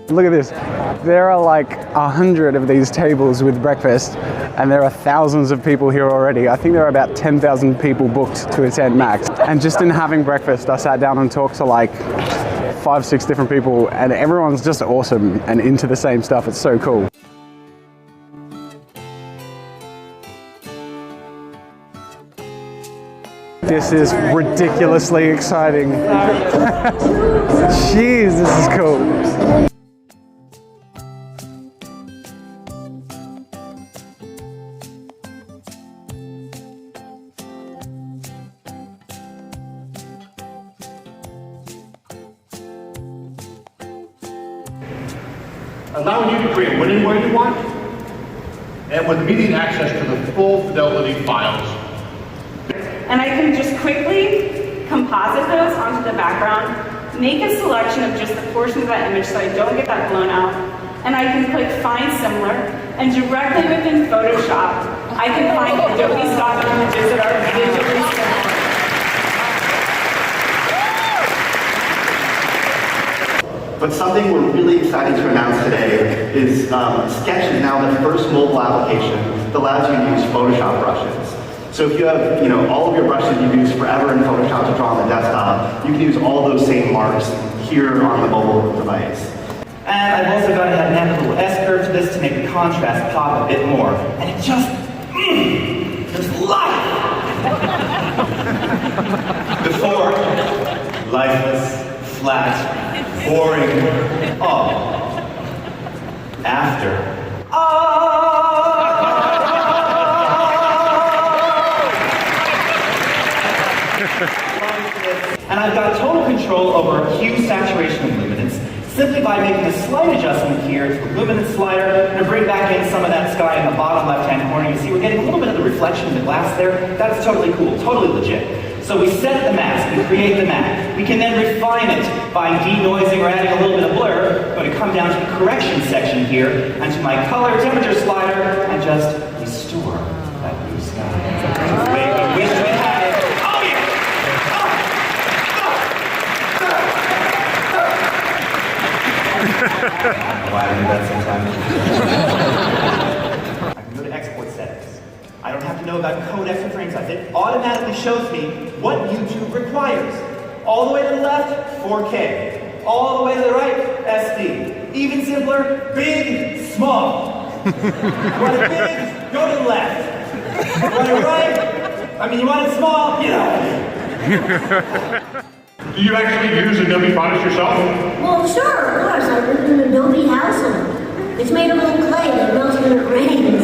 Look at this. There are like 100 of these tables with breakfast, and there are thousands of people here already. I think there are about 10,000 people booked to attend Max. And just in having breakfast, I sat down and talked to like 5-6 different people, and everyone's just awesome and into the same stuff. It's so cool. This is ridiculously exciting. Jeez, this is cool. Allowing you to create when and where you want, and with immediate access to the full fidelity files. And I can just quickly composite those onto the background, make a selection of just the portion of that image so I don't get that blown out, and I can click Find Similar, and directly within Photoshop, I can find Adobe stock images that are visually similar. But something we're really excited to announce today is Sketch is now the first mobile application that allows you to use Photoshop brushes. So if you have, all of your brushes you've used forever in Photoshop to draw on the desktop, you can use all those same marks here on the mobile device. And I've also gone ahead and added a little S-curve to this to make the contrast pop a bit more. And it just, there's life! Before, lifeless, flat, boring, oh. After, and I've got total control over hue, saturation, and luminance simply by making a slight adjustment here to the luminance slider and bring back in some of that sky in the bottom left-hand corner. You see we're getting a little bit of the reflection in the glass there. That's totally cool, totally legit. So we set the mask, we create the mask. We can then refine it by denoising or adding a little bit of blur. I'm going to come down to the correction section here and to my color temperature slider and just restore that blue sky. The way we wish we had it. Oh yeah! Why do I do that sometimes? I can go to export settings. I don't have to know about codecs or frame size. It automatically shows me what YouTube requires. All the way to the left, 4K. All the way to the right, SD. Even simpler, big, small. You want it big, go to the left. You want it right, you want it small, Do you actually use Adobe Fonts yourself? Well, sure, of course. I live in an Adobe house and it's made of little clay that melts when it rains.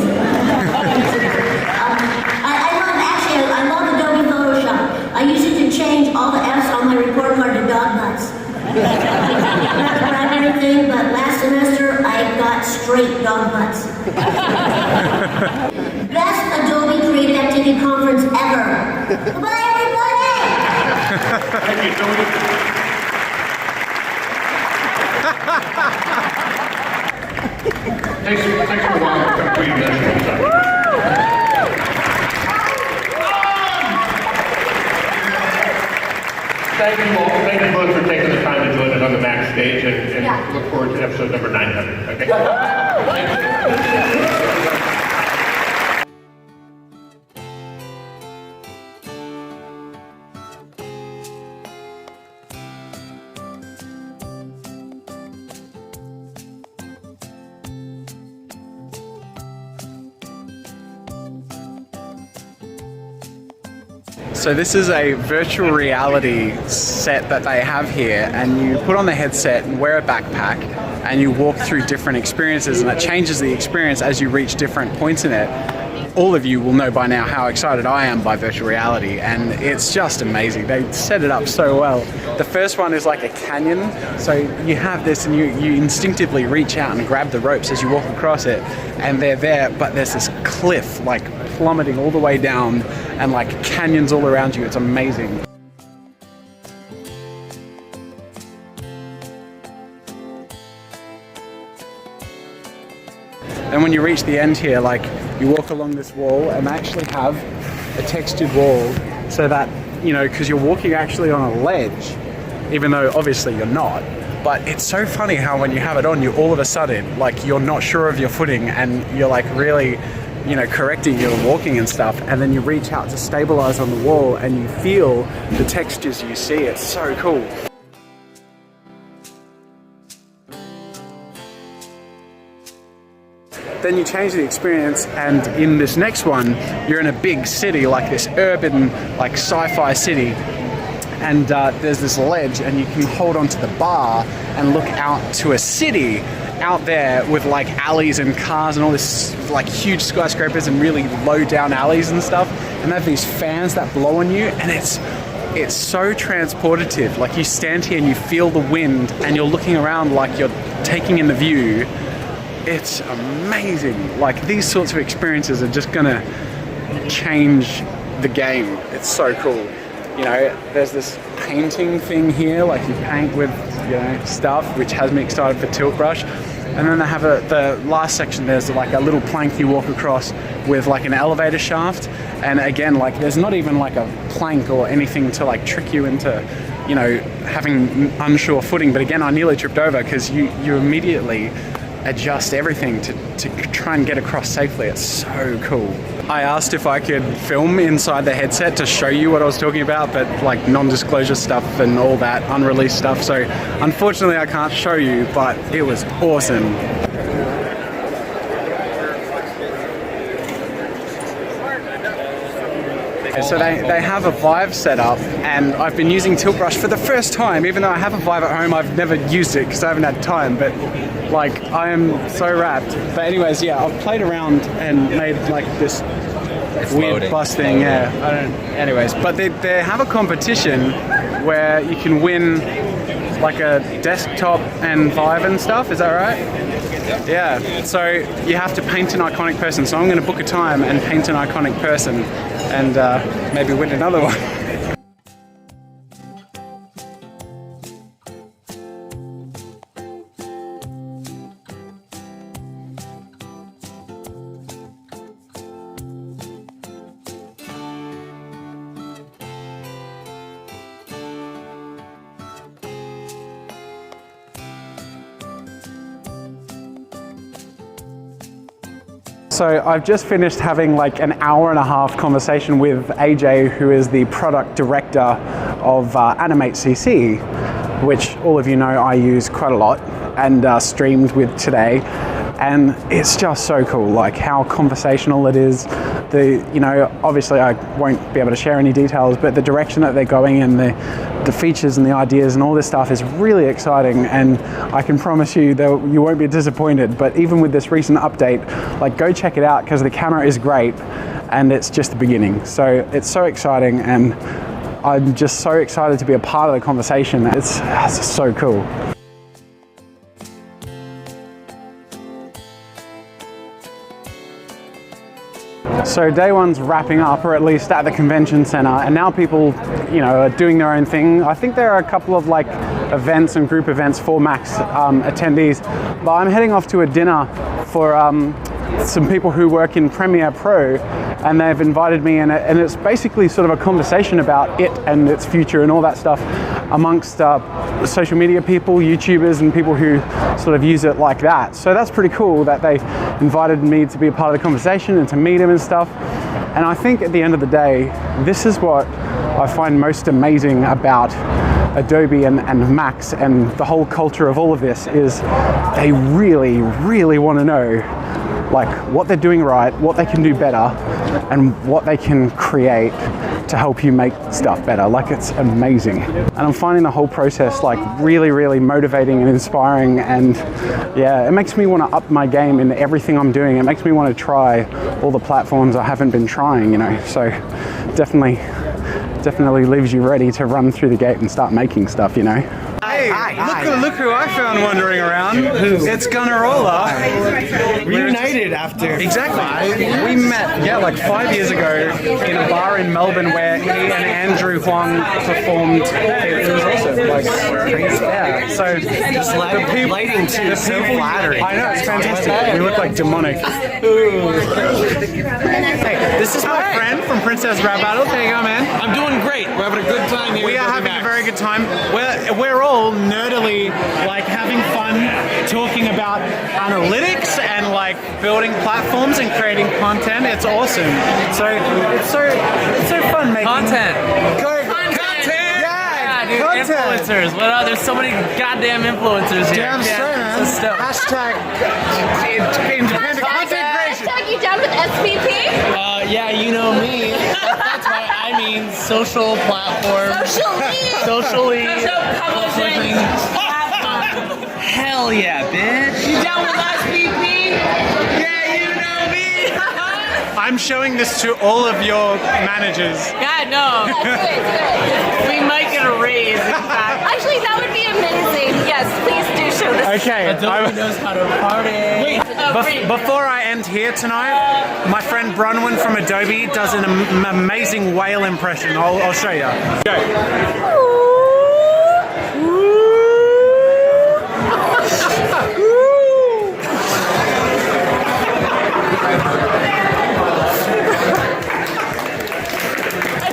I love Adobe Photoshop. I use it to change all the F's on my report card to dog nuts. Not the primary thing, but last semester I got straight dog nuts. Best Adobe Creative Activity Conference ever. Goodbye, everybody! Thank you, Tony. Takes a while to complete this. Thank you both for taking the time to join us on the Max stage, and look forward to episode number 900. Okay? So this is a virtual reality set that they have here, and you put on the headset and wear a backpack and you walk through different experiences, and it changes the experience as you reach different points in it. All of you will know by now how excited I am by virtual reality, and it's just amazing. They set it up so well. The first one is like a canyon, so you have this and you instinctively reach out and grab the ropes as you walk across it, and they're there, but there's this cliff like plummeting all the way down and like canyons all around you. It's amazing. And when you reach the end here, like you walk along this wall, and they actually have a textured wall so that, you know, because you're walking actually on a ledge, even though obviously you're not, But it's so funny how when you have it on, you all of a sudden, like, you're not sure of your footing and you're like really, you know, correcting your walking and stuff, and then you reach out to stabilize on the wall and you feel the textures you see. It's so cool. Then you change the experience, and in this next one, you're in a big city, like this urban, like sci-fi city, and there's this ledge, and you can hold onto the bar and look out to a city out there with like alleys and cars and all this like huge skyscrapers and really low down alleys and stuff, and they have these fans that blow on you, and it's so transportative. Like, you stand here and you feel the wind and you're looking around like you're taking in the view. It's amazing. Like, these sorts of experiences are just gonna change the game. It's so cool. You know, there's this painting thing here, like you paint with, you know, stuff, which has me excited for Tilt Brush. And then they have the last section, there's like a little plank you walk across with like an elevator shaft. And again, like, there's not even like a plank or anything to like trick you into, you know, having unsure footing. But again, I nearly tripped over because you immediately adjust everything to try and get across safely. It's so cool. I asked if I could film inside the headset to show you what I was talking about, but like non-disclosure stuff and all that unreleased stuff, so unfortunately I can't show you, but it was awesome. So they have a Vive set up, and I've been using Tilt Brush for the first time. Even though I have a Vive at home, I've never used it because I haven't had time, but like, I am so wrapped. But anyways, yeah, I've played around and made like this weird bus thing. Yeah, I don't. Anyways, but they have a competition where you can win like a desktop and Vive and stuff. Is that right? Yeah. So you have to paint an iconic person. So I'm going to book a time and paint an iconic person, and maybe win another one. So I've just finished having like an hour-and-a-half conversation with AJ, who is the product director of Animate CC, which all of you know I use quite a lot and streamed with today. And it's just so cool, like how conversational it is. You know, obviously I won't be able to share any details, but the direction that they're going in, the features and the ideas and all this stuff is really exciting, and I can promise you that you won't be disappointed. But even with this recent update, like, go check it out because the camera is great and it's just the beginning. So it's so exciting, and I'm just so excited to be a part of the conversation. It's so cool. So day one's wrapping up, or at least at the convention center, and now people, you know, are doing their own thing. I think there are a couple of like events and group events for Max attendees, but I'm heading off to a dinner for some people who work in Premiere Pro, and they've invited me, and it's basically sort of a conversation about it and its future and all that stuff amongst social media people, YouTubers, and people who sort of use it like that. So that's pretty cool that they invited me to be a part of the conversation and to meet him and stuff. And I think at the end of the day, this is what I find most amazing about Adobe and Max and the whole culture of all of this, is they really, really want to know like what they're doing right, what they can do better, and what they can create to help you make stuff better. Like, it's amazing. And I'm finding the whole process like really, really motivating and inspiring, and yeah, it makes me want to up my game in everything I'm doing. It makes me want to try all the platforms I haven't been trying, you know. So definitely leaves you ready to run through the gate and start making stuff, you know. Hey, look who I found wandering around. It's Gunnarola. Reunited reunited after Exactly. We met, yeah, like 5 years ago in a bar in Melbourne where he and Andrew Huang performed. It was awesome. Like, yeah. So just lighting too. So flattering. I know, it's fantastic. We look like demonic. Hey, this is my friend from Princess Rap Battle. There you go, man. I'm doing great. We're having a good time here. We are having a very good time. We're all nerdily like having fun talking about analytics and like building platforms and creating content. It's awesome. So it's so fun making Content. Yeah, Dude, content. influencers. What are, there's so many goddamn influencers here. Damn straight, man. So stoked. Hashtag independent content creation. Hashtag you down with SPP? Yeah, you know me. That's why I mean social platform. Socially. Social publishing. Hell yeah, bitch. You down with SPP? Yeah, you know me. I'm showing this to all of your managers. God, no. That's good. We might get a raise, in fact. Actually, that would be amazing. Yes, please do show this. Okay. Adobe knows how to party. Wait, Before I end here tonight, my friend Bronwyn from Adobe does an amazing whale impression. I'll show you. Go. I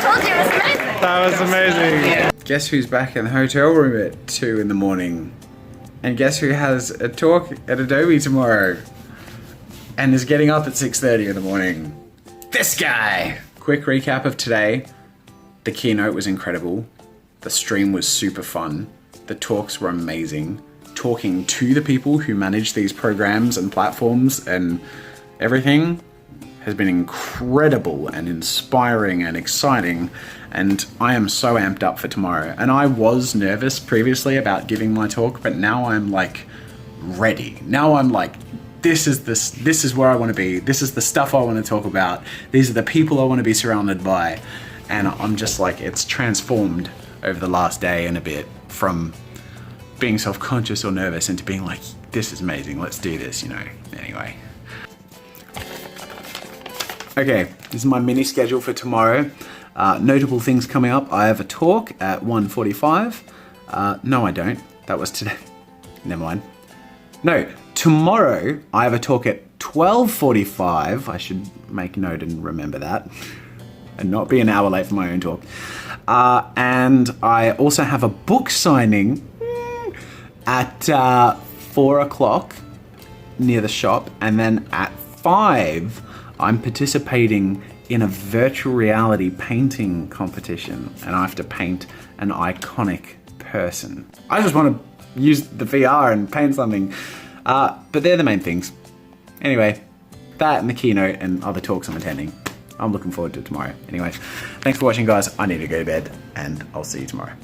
told you it was amazing. That was amazing. Guess who's back in the hotel room at 2 in the morning? And guess who has a talk at Adobe tomorrow? And is getting up at 6:30 in the morning? This guy! Quick recap of today. The keynote was incredible. The stream was super fun. The talks were amazing. Talking to the people who manage these programs and platforms and everything has been incredible and inspiring and exciting, and I am so amped up for tomorrow. And I was nervous previously about giving my talk, but now I'm like ready. Now I'm like, this is where I want to be. This is the stuff I want to talk about. These are the people I want to be surrounded by. And I'm just like, it's transformed over the last day and a bit from being self-conscious or nervous into being like, this is amazing, let's do this, you know. Anyway. Okay, this is my mini schedule for tomorrow. Notable things coming up. I have a talk at 1:45. No, I don't. That was today. Never mind. No, tomorrow I have a talk at 12:45. I should make note and remember that. And not be an hour late for my own talk. And I also have a book signing at 4 o'clock near the shop. And then at 5, I'm participating in a virtual reality painting competition, and I have to paint an iconic person. I just want to use the VR and paint something, but they're the main things. Anyway, that and the keynote and other talks I'm attending. I'm looking forward to tomorrow. Anyway, thanks for watching, guys. I need to go to bed, and I'll see you tomorrow.